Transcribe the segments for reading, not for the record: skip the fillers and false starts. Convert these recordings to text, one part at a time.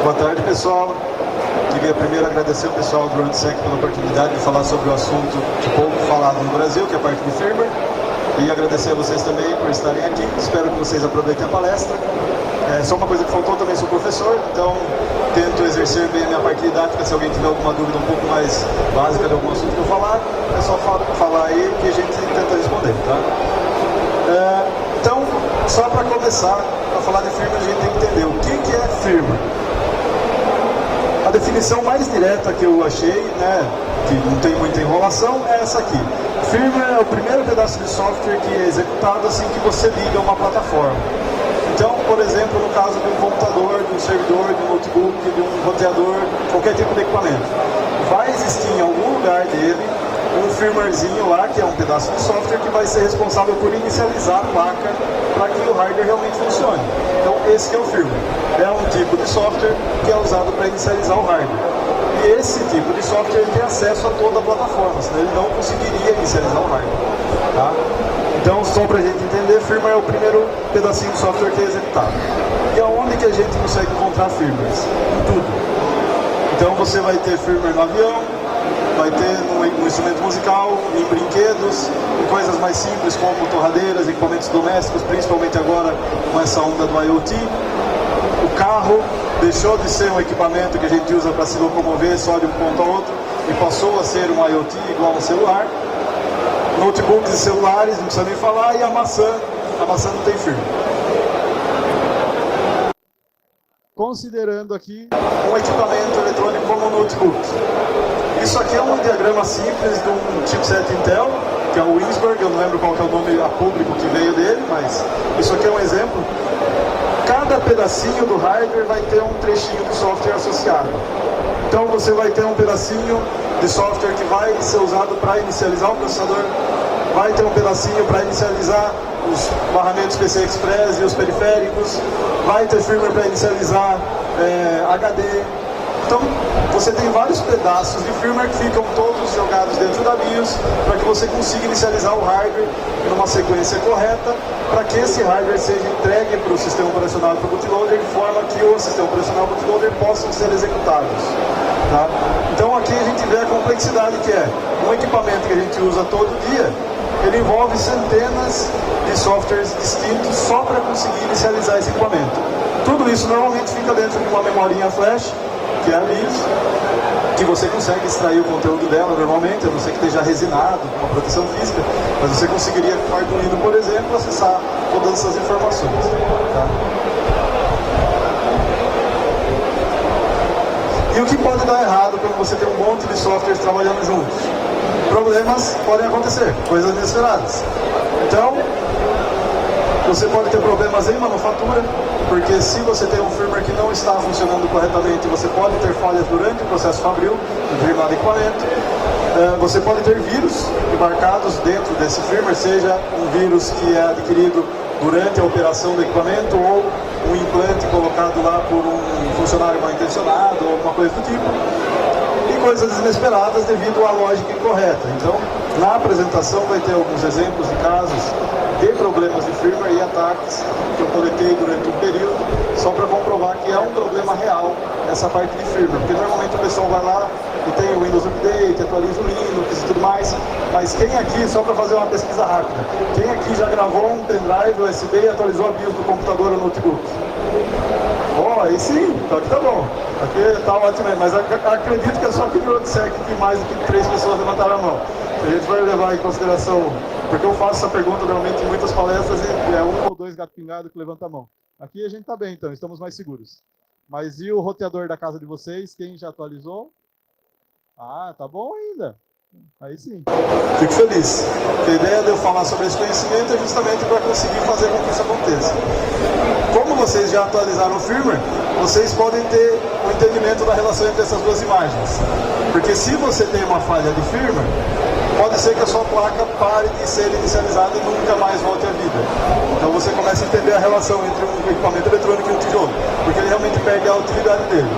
Boa tarde, pessoal. Queria primeiro agradecer o pessoal do RoadSec pela oportunidade de falar sobre o assunto de pouco falado no Brasil, que é a parte de firmware. E agradecer a vocês também por estarem aqui. Espero que vocês aproveitem a palestra. Só uma coisa que faltou, também sou professor, então tento exercer bem a minha parte didática. Se alguém tiver alguma dúvida um pouco mais básica de algum assunto que eu falar, é só falar aí que a gente tenta responder, tá? Então, só para começar a falar de firmware, a gente tem que entender o que é firmware. A definição mais direta que eu achei, né, que não tem muita enrolação, é essa aqui. Firmware é o primeiro pedaço de software que é executado assim que você liga uma plataforma. Então, por exemplo, no caso de um computador, de um servidor, de um notebook, de um roteador, qualquer tipo de equipamento, vai existir em algum lugar dele um firmwarezinho lá, que é um pedaço de software que vai ser responsável por inicializar a placa para que o hardware realmente funcione. Então, esse que é o firmware. É um tipo de software que é usado para inicializar o hardware. E esse tipo de software tem acesso a toda a plataforma, senão ele não conseguiria inicializar o hardware. Tá? Então, só para a gente entender, firmware é o primeiro pedacinho de software que é executado. E aonde que a gente consegue encontrar firmwares? Em tudo. Então, você vai ter firmware no avião, vai ter no instrumento musical, em brinquedos, em coisas mais simples como torradeiras, equipamentos domésticos, principalmente agora com essa onda do IoT. O carro deixou de ser um equipamento que a gente usa para se locomover só de um ponto a outro e passou a ser um IoT igual um celular. Notebooks e celulares, não precisa nem falar, e a maçã não tem firmware. Considerando aqui um equipamento eletrônico como um notebook. Isso aqui é um diagrama simples de um chipset Intel, que é o Winsberg, eu não lembro qual que é o nome a público que veio dele, mas isso aqui é um exemplo. Cada pedacinho do hardware vai ter um trechinho de software associado. Então você vai ter um pedacinho de software que vai ser usado para inicializar o processador, vai ter um pedacinho para inicializar os barramentos PCI Express e os periféricos, vai ter firmware para inicializar HD. Então, você tem vários pedaços de firmware que ficam todos jogados dentro da BIOS para que você consiga inicializar o hardware numa sequência correta para que esse hardware seja entregue para o sistema operacional para o bootloader de forma que o sistema operacional e o bootloader possam ser executados. Tá? Então, aqui a gente vê a complexidade que é um equipamento que a gente usa todo dia, ele envolve centenas de softwares distintos só para conseguir inicializar esse equipamento. Tudo isso normalmente fica dentro de uma memorinha flash, que é a BIOS, que você consegue extrair o conteúdo dela normalmente, a não ser que esteja resinado, com uma proteção física, mas você conseguiria, com o Arduino, por exemplo, acessar todas essas informações. Tá? E o que pode dar errado quando você tem um monte de softwares trabalhando juntos? Problemas podem acontecer, coisas inesperadas. Então, você pode ter problemas em manufatura, porque se você tem um firmware que não está funcionando corretamente, você pode ter falhas durante o processo fabril do determinado equipamento. Você pode ter vírus embarcados dentro desse firmware, seja um vírus que é adquirido durante a operação do equipamento ou um implante colocado lá por um funcionário mal intencionado ou alguma coisa do tipo. E coisas inesperadas devido à lógica incorreta. Então, na apresentação vai ter alguns exemplos de casos de problemas de firmware e ataques que eu coletei durante um período, só para comprovar que é um problema real essa parte de firmware, porque normalmente o pessoal vai lá e tem o Windows Update, atualiza o Linux e tudo mais, mas quem aqui, só para fazer uma pesquisa rápida, quem aqui já gravou um pendrive USB e atualizou a BIOS do computador ou notebook? Aí sim, então aqui tá bom, aqui tá ótimo, mas acredito que é só aqui no RoadSec que mais do que 3 pessoas levantaram a mão. A gente vai levar em consideração, porque eu faço essa pergunta normalmente em muitas palestras e é 1 ou 2 gato pingado que levanta a mão. Aqui a gente tá bem, então, estamos mais seguros. Mas e o roteador da casa de vocês, quem já atualizou? Tá bom ainda. Aí sim. Fico feliz. A ideia de eu falar sobre esse conhecimento é justamente para conseguir fazer com que isso aconteça. Como vocês já atualizaram o firmware, vocês podem ter o entendimento da relação entre essas duas imagens. Porque se você tem uma falha de firmware, pode ser que a sua placa pare de ser inicializada e nunca mais volte à vida. Então você começa a entender a relação entre um equipamento eletrônico e um tijolo, porque ele realmente perde a utilidade dele.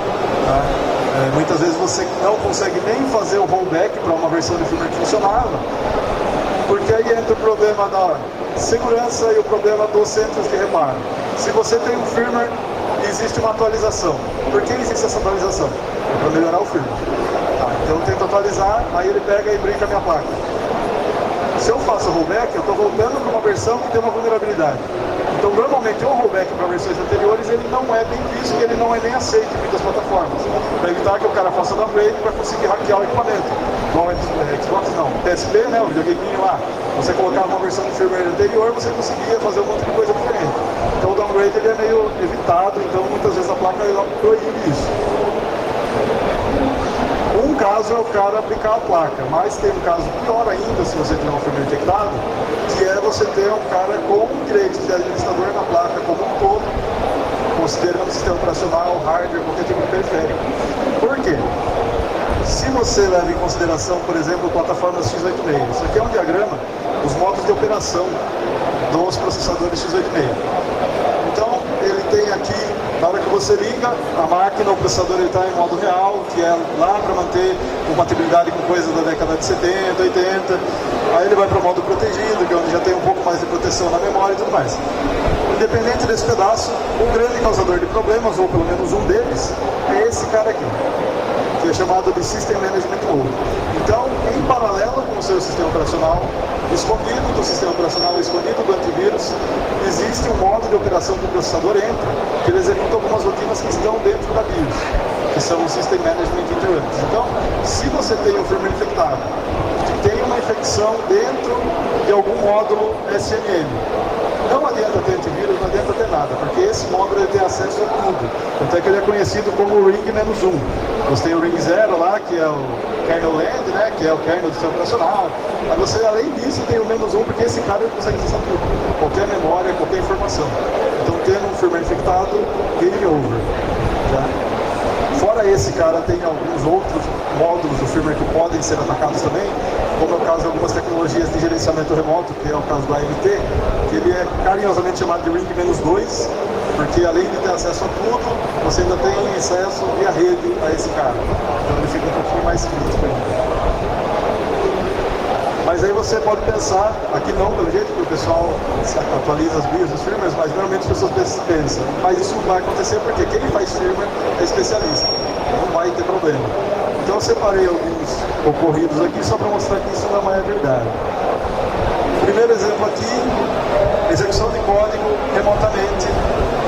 Tá? Muitas vezes você não consegue nem fazer o rollback para uma versão de firmware que funcionava, porque aí entra o problema da segurança e o problema dos centros de reparo. Se você tem um firmware existe uma atualização. Por que existe essa atualização? É para melhorar o firmware. Tá, então eu tento atualizar, aí ele pega e brinca a minha placa. Se eu faço rollback, eu estou voltando para uma versão que tem uma vulnerabilidade. Então, normalmente, um rollback para versões anteriores, ele não é bem visto e ele não é nem aceito em muitas plataformas. Para evitar que o cara faça downgrade para conseguir hackear o equipamento. Igual Xbox não, PSP, né, o videogameinho lá. Você colocava uma versão de firmware anterior, você conseguia fazer um monte de coisa diferente. Então, o downgrade ele é meio evitado, então muitas vezes a placa proíbe isso. Um caso é o cara aplicar a placa, mas tem um caso pior ainda se você tiver um firmware infectado, que é você ter um cara com direitos de administrador na placa como um todo, considerando o sistema operacional, hardware, qualquer tipo de periférico. Por quê? Se você leva em consideração, por exemplo, plataformas x86, isso aqui é um diagrama dos modos de operação dos processadores x86. Então, ele tem aqui, na hora que você liga a máquina, o processador está em modo real, que é lá para manter compatibilidade com coisas da década de 70, 80. Aí ele vai para o modo protegido, que é onde já tem um pouco mais de proteção na memória e tudo mais. Independente desse pedaço, o grande causador de problemas, ou pelo menos um deles, é esse cara aqui, que é chamado de System Management Mode. Então, em paralelo com o seu sistema operacional, escondido do sistema operacional, escondido do antivírus, existe um modo de operação que o processador entra, que ele executa algumas rotinas que estão dentro da BIOS, que são o System Management Interrupts. Então, se você tem um firmware infectado, que tem uma infecção dentro de algum módulo SMM, não adianta ter antivírus, não adianta ter nada, porque esse módulo ele tem acesso a tudo. Tanto é que ele é conhecido como o Ring-1. Você tem o Ring 0 lá, que é o kernel land, né, que é o kernel do sistema operacional. Mas você, além disso, tem o -1, porque esse cara ele consegue acessar tudo. Qualquer memória, qualquer informação. Então, tendo um firmware infectado, game over. Tá? Fora esse cara, tem alguns outros módulos do firmware que podem ser atacados também, como é o caso de algumas tecnologias de gerenciamento remoto, que é o caso do AMT, que ele é carinhosamente chamado de Ring-2, porque além de ter acesso a tudo, você ainda tem acesso via rede a esse cara. Então ele fica um pouquinho mais crítico ainda. Mas aí você pode pensar, aqui não pelo jeito que o pessoal atualiza as BIOS, os firmwares, mas normalmente as pessoas pensam, mas isso não vai acontecer porque quem faz firmware é especialista, não vai ter problema. Então eu separei alguns ocorridos aqui só para mostrar que isso não é verdade. Primeiro exemplo aqui, execução de código remotamente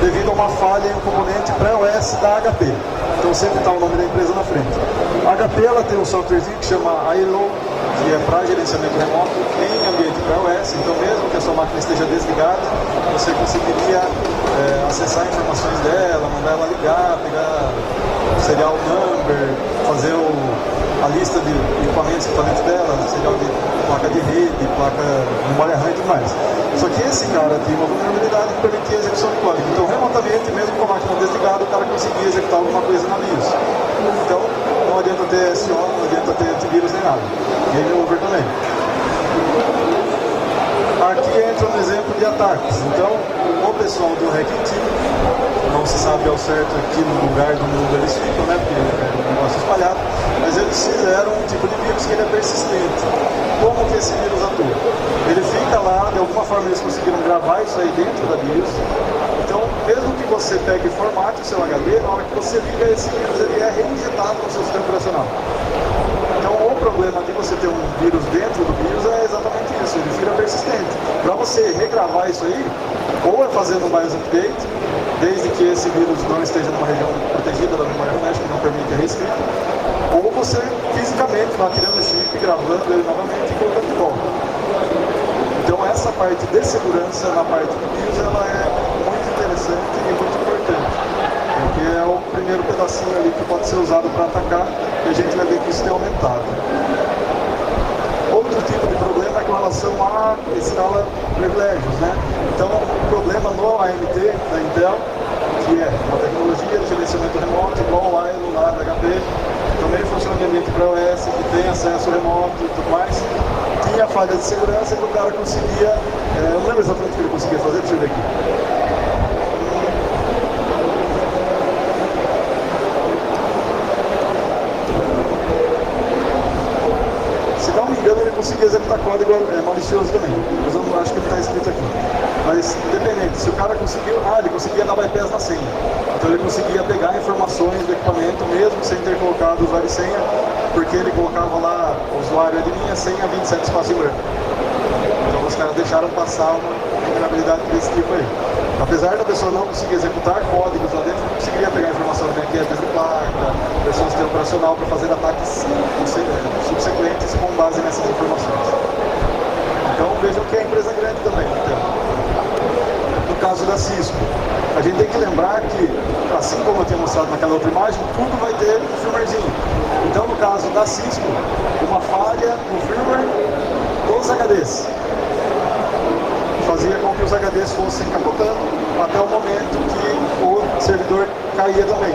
devido a uma falha em um componente pré-OS da HP. Então sempre está o nome da empresa na frente. A HP ela tem um softwarezinho que chama ILO, que é para gerenciamento remoto em ambiente pré-OS. Então mesmo que a sua máquina esteja desligada, você conseguiria acessar informações dela, mandar ela ligar, pegar o serial number, fazer a lista de equipamentos dela, serial de placa de rede, placa memória RAM e tudo mais. Só que esse cara tinha uma vulnerabilidade que permitia a execução de código. Então, remotamente, mesmo com a máquina desligada, o cara conseguia executar alguma coisa na BIOS. Então, não adianta ter SO, não adianta ter antivírus nem nada. Game over também. Aqui entra um exemplo de ataques. Então, o pessoal do Hacking Team, não se sabe ao certo aqui no lugar do mundo eles ficam, né, porque é um negócio espalhado, mas eles fizeram um tipo de vírus que ele é persistente. Como que esse vírus atua? Ele fica lá, de alguma forma eles conseguiram gravar isso aí dentro da BIOS. Então, mesmo que você pegue e formate o seu HD, na hora que você liga esse vírus, ele é reinjetado no seu sistema operacional. Então, o problema de você ter um vírus dentro do vírus é exatamente isso, ele vira persistente. Para você regravar isso aí, ou é fazendo um BIOS update, desde que esse vírus não esteja numa região protegida da memória flash, que não permite a reescrita, ou você fisicamente vai tirando o chip, gravando ele novamente e colocando de volta. Então essa parte de segurança na parte do BIOS, ela é muito interessante e muito importante, porque é o primeiro pedacinho ali que pode ser usado para atacar, e a gente vai ver que isso tem aumentado. Outro tipo de problema é com relação a escala privilégios, né? Então o problema no AMD da Intel, que é uma tecnologia de gerenciamento remoto igual o ILO lá da HP, também funciona em ambiente pré-OS, que tem acesso remoto e tudo mais, tinha falha de segurança que o cara conseguia, eu não lembro exatamente o que ele conseguia fazer, deixa eu ver aqui. Se dá um me engano, ele conseguia executar código malicioso também. Mas eu não acho que ele está escrito aqui. Mas, independente, se o cara conseguiu... ele conseguia dar bypass na senha. Então ele conseguia pegar informações do equipamento, mesmo sem ter colocado usuário e senha, porque ele colocava lá, usuário de linha, senha, 27 espaço em branco. Então os caras deixaram passar uma vulnerabilidade desse tipo aí. Apesar da pessoa não conseguir executar códigos lá dentro, não conseguiria pegar informações de IPs de placa, versão do sistema operacional para fazer ataques subsequentes com base nessas informações. Então vejam que é empresa grande também. Então, no caso da Cisco, a gente tem que lembrar que, assim como eu tinha mostrado naquela outra imagem, tudo vai ter um firmwarezinho. Então no caso da Cisco, uma falha no firmware dos HDs fazia com que os HDs fossem capotando até o momento que o servidor caía também.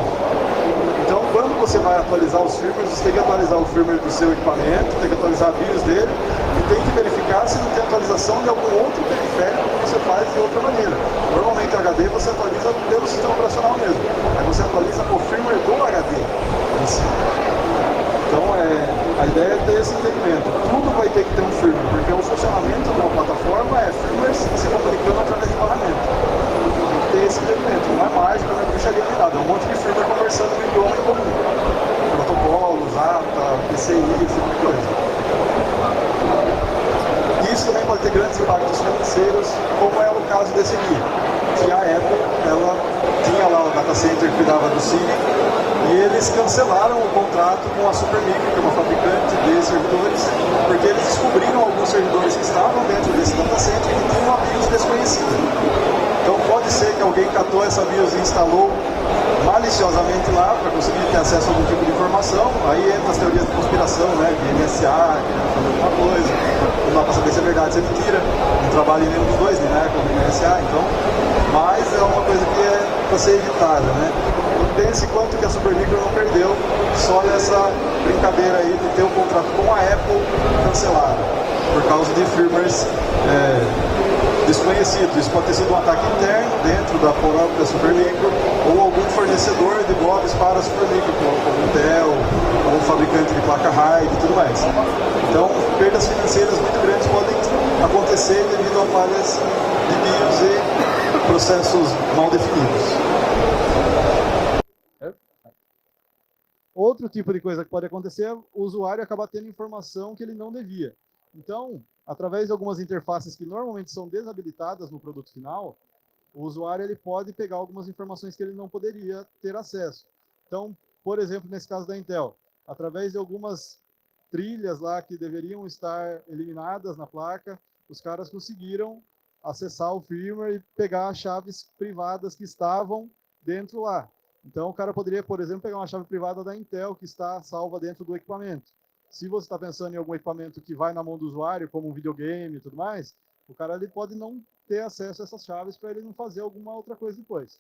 Então, quando você vai atualizar os firmwares, você tem que atualizar o firmware do seu equipamento, tem que atualizar a BIOS dele e tem que verificar se não tem atualização de algum outro periférico que você faz de outra maneira. Normalmente o HD você atualiza pelo sistema operacional mesmo, aí você atualiza o firmware do HD em si. Então, a ideia é ter esse entendimento. Tudo vai ter que ter um firmware, porque o funcionamento de uma plataforma é firmware se comunicando através de barramento. Tem que ter esse entendimento. Não é mágica, não é bruxaria nem nada. É um monte de firmware conversando no idioma em comum. Protocolos, ATA, PCI, esse tipo de coisa. Isso também pode ter grandes impactos financeiros, como é o caso desse aqui. Que a Apple, ela tinha lá o data center que cuidava do Cine, e eles cancelaram o contrato com a Supermicro, que é uma fabricante de servidores, porque eles descobriram alguns servidores que estavam dentro desse data center e tinham uma BIOS desconhecida. Então pode ser que alguém catou essa BIOS e instalou maliciosamente lá para conseguir ter acesso a algum tipo de informação. Aí entra as teorias de conspiração, né, de NSA, querendo fazer alguma coisa. Não dá para saber se é verdade, se é mentira. Não trabalha em nenhum dos dois, né, como NSA, então. Mas é uma coisa que é para ser evitada, né. Pense quanto que a Supermicro não perdeu só nessa brincadeira aí de ter o contrato com a Apple cancelado por causa de firmwares desconhecidos. Isso pode ter sido um ataque interno dentro da própria Supermicro ou algum fornecedor de blobs para a Supermicro, como Intel, ou um fabricante de placa RAID e tudo mais. Então, perdas financeiras muito grandes podem acontecer devido a falhas de BIOS e processos mal definidos. Outro tipo de coisa que pode acontecer é o usuário acabar tendo informação que ele não devia. Então, através de algumas interfaces que normalmente são desabilitadas no produto final, o usuário ele pode pegar algumas informações que ele não poderia ter acesso. Então, por exemplo, nesse caso da Intel, através de algumas trilhas lá que deveriam estar eliminadas na placa, os caras conseguiram acessar o firmware e pegar as chaves privadas que estavam dentro lá. Então, o cara poderia, por exemplo, pegar uma chave privada da Intel que está salva dentro do equipamento. Se você está pensando em algum equipamento que vai na mão do usuário, como um videogame e tudo mais, o cara ele pode não ter acesso a essas chaves para ele não fazer alguma outra coisa depois.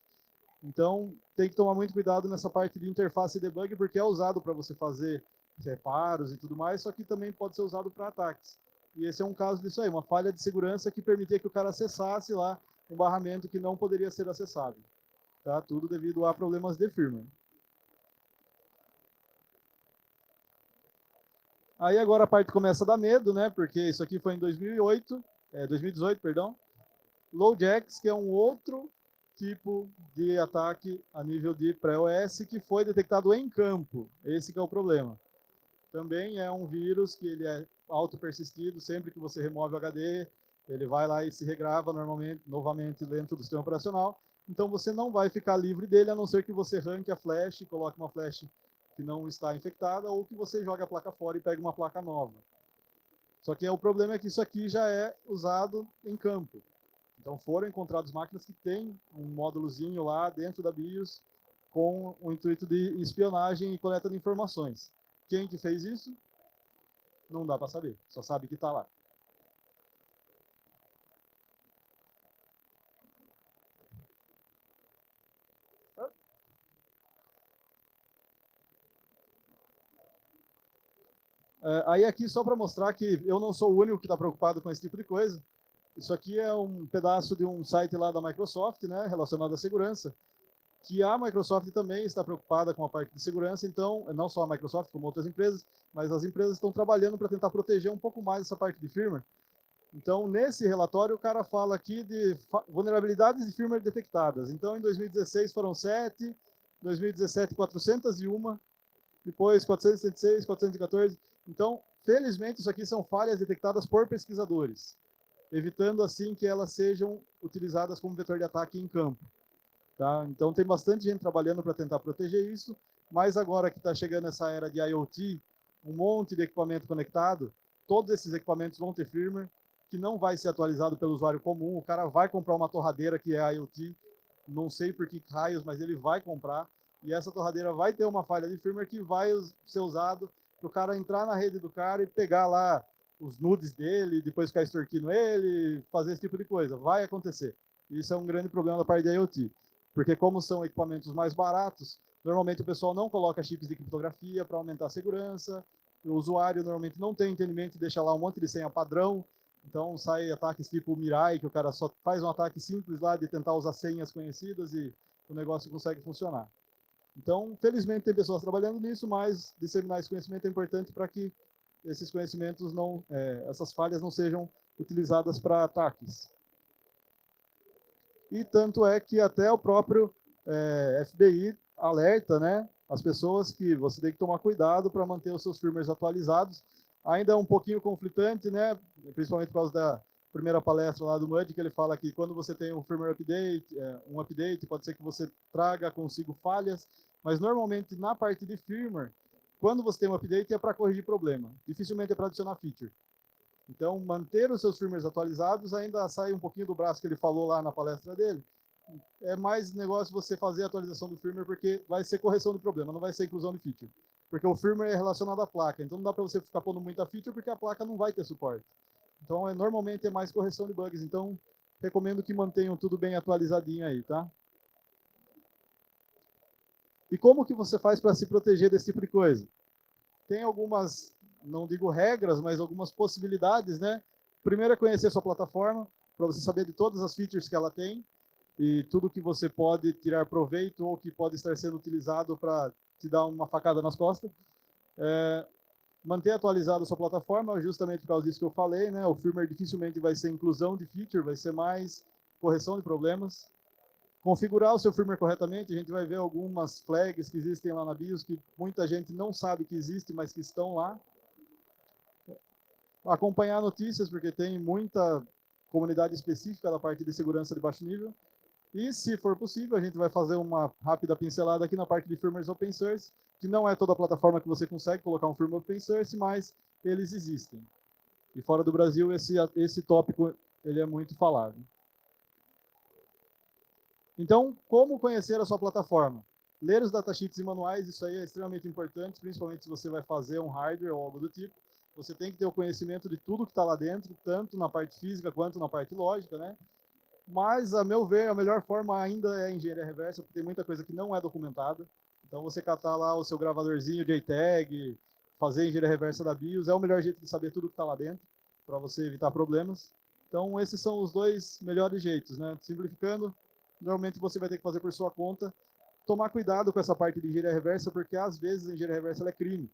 Então, tem que tomar muito cuidado nessa parte de interface e debug, porque é usado para você fazer reparos e tudo mais, só que também pode ser usado para ataques. E esse é um caso disso aí, uma falha de segurança que permitia que o cara acessasse lá um barramento que não poderia ser acessado. Tá? Tudo devido a problemas de firmware. Aí agora a parte começa a dar medo, né? Porque isso aqui foi em 2018, perdão. LoJax, que é um outro tipo de ataque a nível de pré-OS que foi detectado em campo. Esse que é o problema. Também é um vírus que ele é auto-persistido, sempre que você remove o HD, ele vai lá e se regrava novamente dentro do sistema operacional. Então você não vai ficar livre dele, a não ser que você arranque a flash, coloque uma flash que não está infectada, ou que você jogue a placa fora e pegue uma placa nova. Só que o problema é que isso aqui já é usado em campo. Então foram encontradas máquinas que têm um módulozinho lá dentro da BIOS com o intuito de espionagem e coleta de informações. Quem que fez isso? Não dá para saber, só sabe que está lá. Aí aqui só para mostrar que eu não sou o único que está preocupado com esse tipo de coisa. Isso aqui é um pedaço de um site lá da Microsoft, né, relacionado à segurança. que a Microsoft também está preocupada com a parte de segurança, então, não só a Microsoft, como outras empresas, mas as empresas estão trabalhando para tentar proteger um pouco mais essa parte de firmware. Então, nesse relatório, o cara fala aqui de vulnerabilidades de firmware detectadas. Então, em 2016 foram 7, 2017 401, depois 476, 414. Então, felizmente, isso aqui são falhas detectadas por pesquisadores, evitando assim que elas sejam utilizadas como vetor de ataque em campo. Tá? Então, tem bastante gente trabalhando para tentar proteger isso, mas agora que está chegando essa era de IoT, um monte de equipamento conectado, todos esses equipamentos vão ter firmware, que não vai ser atualizado pelo usuário comum. O cara vai comprar uma torradeira que é IoT, não sei por que raios, mas ele vai comprar, e essa torradeira vai ter uma falha de firmware que vai ser usado para o cara entrar na rede do cara e pegar lá os nudes dele, depois ficar extorquindo ele, fazer esse tipo de coisa. Vai acontecer. Isso é um grande problema da parte de IoT. Porque como são equipamentos mais baratos, normalmente o pessoal não coloca chips de criptografia para aumentar a segurança, o usuário normalmente não tem entendimento e deixa lá um monte de senha padrão, então sai ataques tipo Mirai, que o cara só faz um ataque simples lá de tentar usar senhas conhecidas e o negócio consegue funcionar. Então, felizmente tem pessoas trabalhando nisso, mas disseminar esse conhecimento é importante para que esses conhecimentos não, essas falhas não sejam utilizadas para ataques. E tanto é que até o próprio FBI alerta, né, as pessoas que você tem que tomar cuidado para manter os seus firmwares atualizados. Ainda é um pouquinho conflitante, né, principalmente por causa da primeira palestra lá do MUD, que ele fala que quando você tem um firmware update, um update, pode ser que você traga consigo falhas, mas normalmente na parte de firmware, quando você tem um update é para corrigir problema, dificilmente é para adicionar feature. Então, manter os seus firmwares atualizados ainda sai um pouquinho do braço que ele falou lá na palestra dele. É mais negócio você fazer a atualização do firmware, porque vai ser correção do problema, não vai ser inclusão de feature. Porque o firmware é relacionado à placa, então não dá para você ficar pondo muita feature, porque a placa não vai ter suporte. Então, normalmente é mais correção de bugs. Então, recomendo que mantenham tudo bem atualizadinho aí, tá? E como que você faz para se proteger desse tipo de coisa? Tem algumas, não digo regras, mas algumas possibilidades, né? Primeiro é conhecer a sua plataforma, para você saber de todas as features que ela tem e tudo que você pode tirar proveito ou que pode estar sendo utilizado para te dar uma facada nas costas. Manter atualizada a sua plataforma, justamente por causa disso que eu falei, né? O firmware dificilmente vai ser inclusão de feature, vai ser mais correção de problemas. Configurar o seu firmware corretamente, a gente vai ver algumas flags que existem lá na BIOS que muita gente não sabe que existe, mas que estão lá. Acompanhar notícias, porque tem muita comunidade específica da parte de segurança de baixo nível. E, se for possível, a gente vai fazer uma rápida pincelada aqui na parte de firmwares open source, que não é toda a plataforma que você consegue colocar um firmware open source, mas eles existem. E fora do Brasil, esse tópico ele é muito falado. Então, como conhecer a sua plataforma? Ler os datasheets e manuais, isso aí é extremamente importante, principalmente se você vai fazer um hardware ou algo do tipo. Você tem que ter o conhecimento de tudo que está lá dentro, tanto na parte física quanto na parte lógica, né? Mas, a meu ver, a melhor forma ainda é a engenharia reversa, porque tem muita coisa que não é documentada. Então, você catar lá o seu gravadorzinho JTAG, fazer engenharia reversa da BIOS, é o melhor jeito de saber tudo que está lá dentro, para você evitar problemas. Então, esses são os dois melhores jeitos, né? Simplificando, normalmente você vai ter que fazer por sua conta. Tomar cuidado com essa parte de engenharia reversa, porque às vezes a engenharia reversa é crime.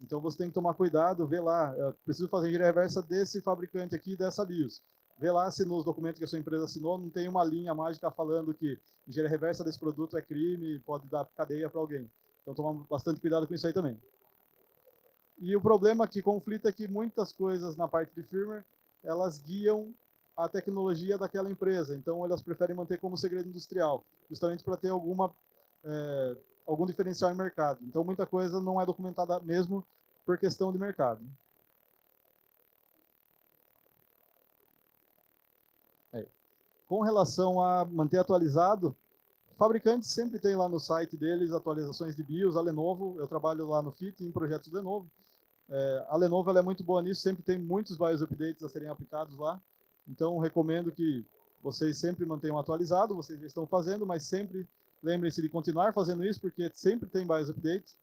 Então você tem que tomar cuidado, ver lá, eu preciso fazer engenharia reversa desse fabricante aqui, dessa BIOS. Vê lá se nos documentos que a sua empresa assinou não tem uma linha mágica falando que engenharia reversa desse produto é crime, pode dar cadeia para alguém. Então tomar bastante cuidado com isso aí também. E o problema que conflita é que muitas coisas na parte de firmware, elas guiam a tecnologia daquela empresa. Então elas preferem manter como segredo industrial, justamente para ter algum diferencial em mercado. Então, muita coisa não é documentada mesmo por questão de mercado. Com relação a manter atualizado, fabricantes sempre tem lá no site deles atualizações de BIOS, a Lenovo, eu trabalho lá no FIT em projetos Lenovo. A Lenovo ela é muito boa nisso, sempre tem muitos BIOS updates a serem aplicados lá. Então, recomendo que vocês sempre mantenham atualizado, vocês já estão fazendo, mas sempre lembrem-se de continuar fazendo isso, porque sempre tem BIOS updates,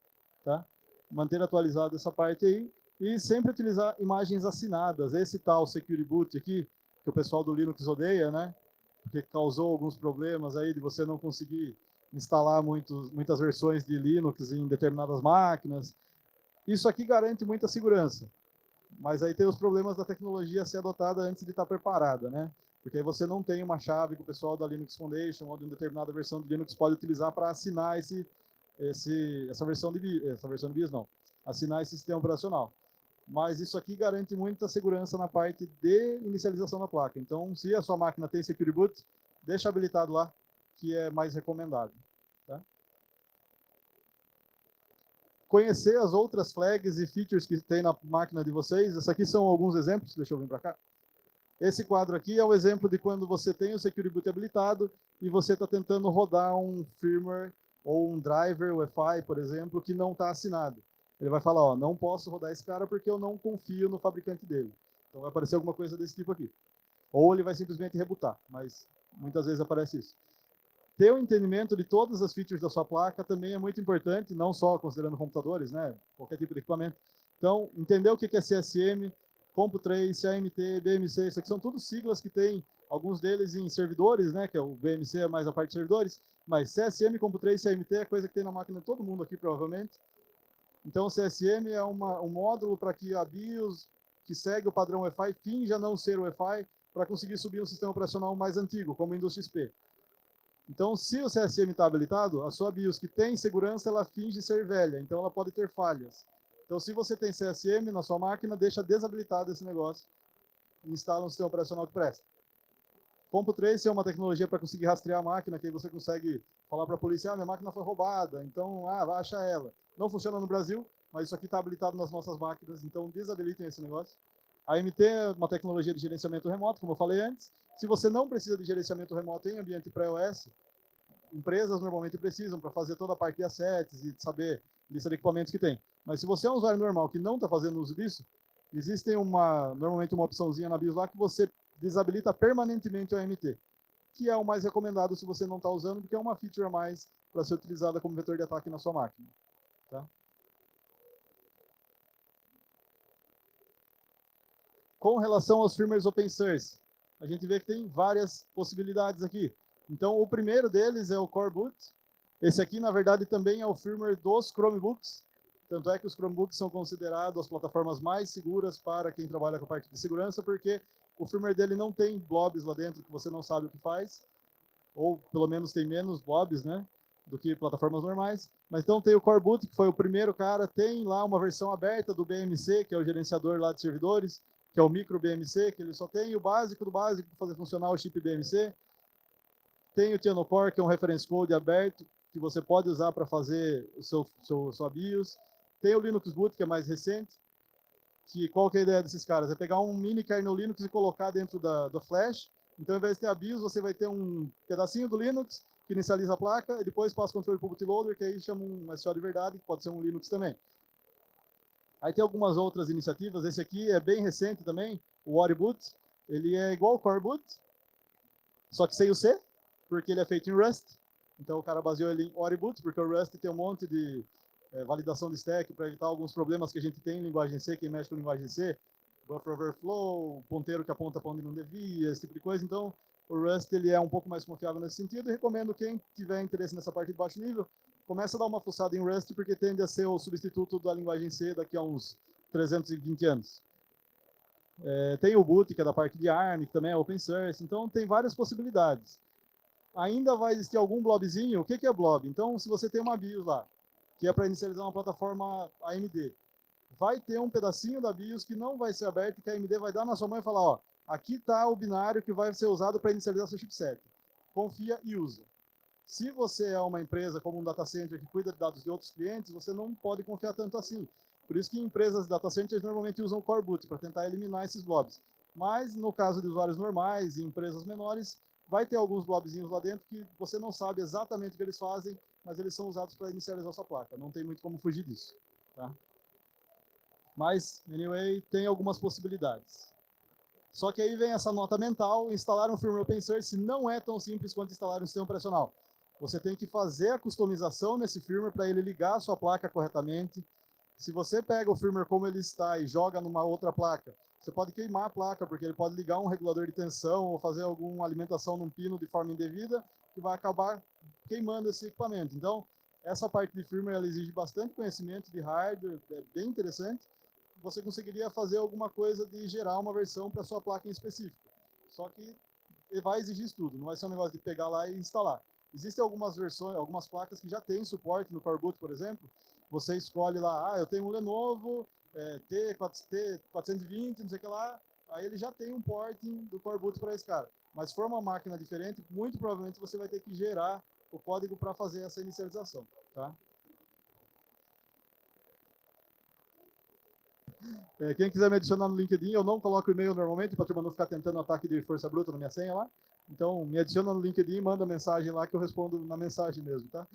tá? Manter atualizado essa parte aí. E sempre utilizar imagens assinadas. Esse tal Security Boot aqui, que o pessoal do Linux odeia, né? Porque causou alguns problemas aí de você não conseguir instalar muitas versões de Linux em determinadas máquinas. Isso aqui garante muita segurança, mas aí tem os problemas da tecnologia ser adotada antes de estar preparada, né? Porque aí você não tem uma chave que o pessoal da Linux Foundation ou de uma determinada versão de Linux pode utilizar para assinar essa versão de BIOS, não, assinar esse sistema operacional. Mas isso aqui garante muita segurança na parte de inicialização da placa. Então, se a sua máquina tem Security Boot, deixa habilitado lá, que é mais recomendado. Tá? Conhecer as outras flags e features que tem na máquina de vocês. Esses aqui são alguns exemplos. Deixa eu vir para cá. Esse quadro aqui é um exemplo de quando você tem o Security Boot habilitado e você está tentando rodar um firmware ou um driver Wi-Fi, por exemplo, que não está assinado. Ele vai falar, ó, não posso rodar esse cara porque eu não confio no fabricante dele. Então vai aparecer alguma coisa desse tipo aqui. Ou ele vai simplesmente rebootar, mas muitas vezes aparece isso. Ter o entendimento de todas as features da sua placa também é muito importante, não só considerando computadores, né? Qualquer tipo de equipamento. Então, entender o que é CSM, CompuTrace, AMT, BMC, isso aqui são tudo siglas que tem, alguns deles em servidores, né? Que é o BMC é mais a parte de servidores, mas CSM, CompuTrace e AMT é coisa que tem na máquina de todo mundo aqui, provavelmente. Então, o CSM é um módulo para que a BIOS, que segue o padrão Wi-Fi, finja não ser o Wi-Fi, para conseguir subir um sistema operacional mais antigo, como o Windows XP. Então, se o CSM está habilitado, a sua BIOS que tem segurança, ela finge ser velha, então ela pode ter falhas. Então, se você tem CSM na sua máquina, deixa desabilitado esse negócio e instala um sistema operacional que presta. CompuTrace é uma tecnologia para conseguir rastrear a máquina, que aí você consegue falar para a polícia, minha máquina foi roubada, então, vai achar ela. Não funciona no Brasil, mas isso aqui está habilitado nas nossas máquinas, então desabilitem esse negócio. A AMT é uma tecnologia de gerenciamento remoto, como eu falei antes. Se você não precisa de gerenciamento remoto em ambiente pré-OS, empresas normalmente precisam para fazer toda a parte de assets e saber lista de equipamentos que tem. Mas se você é um usuário normal que não está fazendo uso disso, existe normalmente uma opçãozinha na BIOS lá que você desabilita permanentemente o AMT, que é o mais recomendado se você não está usando, porque é uma feature a mais para ser utilizada como vetor de ataque na sua máquina. Tá? Com relação aos firmwares open source, a gente vê que tem várias possibilidades aqui. Então, o primeiro deles é o Core Boot. Esse aqui, na verdade, também é o firmware dos Chromebooks. Tanto é que os Chromebooks são considerados as plataformas mais seguras para quem trabalha com a parte de segurança, porque o firmware dele não tem blobs lá dentro que você não sabe o que faz, ou pelo menos tem menos blobs, né, do que plataformas normais. Mas então tem o Core Boot, que foi o primeiro cara, tem lá uma versão aberta do BMC, que é o gerenciador lá de servidores, que é o micro BMC, que ele só tem o básico do básico para fazer funcionar o chip BMC. Tem o Tianocore, que é um reference code aberto, que você pode usar para fazer sua BIOS. Tem o Linux Boot, que é mais recente, que qual que é a ideia desses caras? É pegar um mini kernel Linux e colocar dentro do Flash. Então, ao invés de ter a BIOS, você vai ter um pedacinho do Linux, que inicializa a placa, e depois passa o controle para o bootloader, que aí chama um SO de verdade, que pode ser um Linux também. Aí tem algumas outras iniciativas. Esse aqui é bem recente também, o Wariboot. Ele é igual ao Core Boot, só que sem o C, porque ele é feito em Rust. Então o cara baseou ele em Wariboot, porque o Rust tem um monte de validação de stack para evitar alguns problemas que a gente tem em linguagem C, quem mexe com linguagem C, buffer overflow, ponteiro que aponta para onde não devia, esse tipo de coisa. Então o Rust ele é um pouco mais confiável nesse sentido e recomendo quem tiver interesse nessa parte de baixo nível, começa a dar uma fuçada em Rust, porque tende a ser o substituto da linguagem C daqui a uns 320 anos. Tem o Boot, que é da parte de ARM, que também é open source, então tem várias possibilidades. Ainda vai existir algum blobzinho. O que é blob? Então, se você tem uma BIOS lá, que é para inicializar uma plataforma AMD, vai ter um pedacinho da BIOS que não vai ser aberto, que a AMD vai dar na sua mão e falar, ó, aqui está o binário que vai ser usado para inicializar seu chipset. Confia e usa. Se você é uma empresa como um data center que cuida de dados de outros clientes, você não pode confiar tanto assim. Por isso que empresas de data centers normalmente usam Core Boot para tentar eliminar esses blobs. Mas no caso de usuários normais e empresas menores, vai ter alguns blobzinhos lá dentro que você não sabe exatamente o que eles fazem, mas eles são usados para inicializar sua placa. Não tem muito como fugir disso. Tá? Mas, anyway, tem algumas possibilidades. Só que aí vem essa nota mental, instalar um firmware open source não é tão simples quanto instalar um sistema operacional. Você tem que fazer a customização nesse firmware para ele ligar a sua placa corretamente. Se você pega o firmware como ele está e joga numa outra placa, você pode queimar a placa, porque ele pode ligar um regulador de tensão ou fazer alguma alimentação num pino de forma indevida, que vai acabar quem manda esse equipamento. Então, essa parte de firmware ela exige bastante conhecimento de hardware, é bem interessante. Você conseguiria fazer alguma coisa de gerar uma versão para sua placa em específico. Só que vai exigir estudo, não vai ser um negócio de pegar lá e instalar. Existem algumas versões, algumas placas que já têm suporte no Coreboot, por exemplo. Você escolhe lá, eu tenho um Lenovo T420, não sei o que lá, aí ele já tem um porting do Coreboot para esse cara. Mas se for uma máquina diferente, muito provavelmente você vai ter que gerar o código para fazer essa inicialização, tá? Quem quiser me adicionar no LinkedIn, eu não coloco e-mail normalmente, para a turma não ficar tentando ataque de força bruta na minha senha lá. Então, me adiciona no LinkedIn, manda mensagem lá que eu respondo na mensagem mesmo, tá?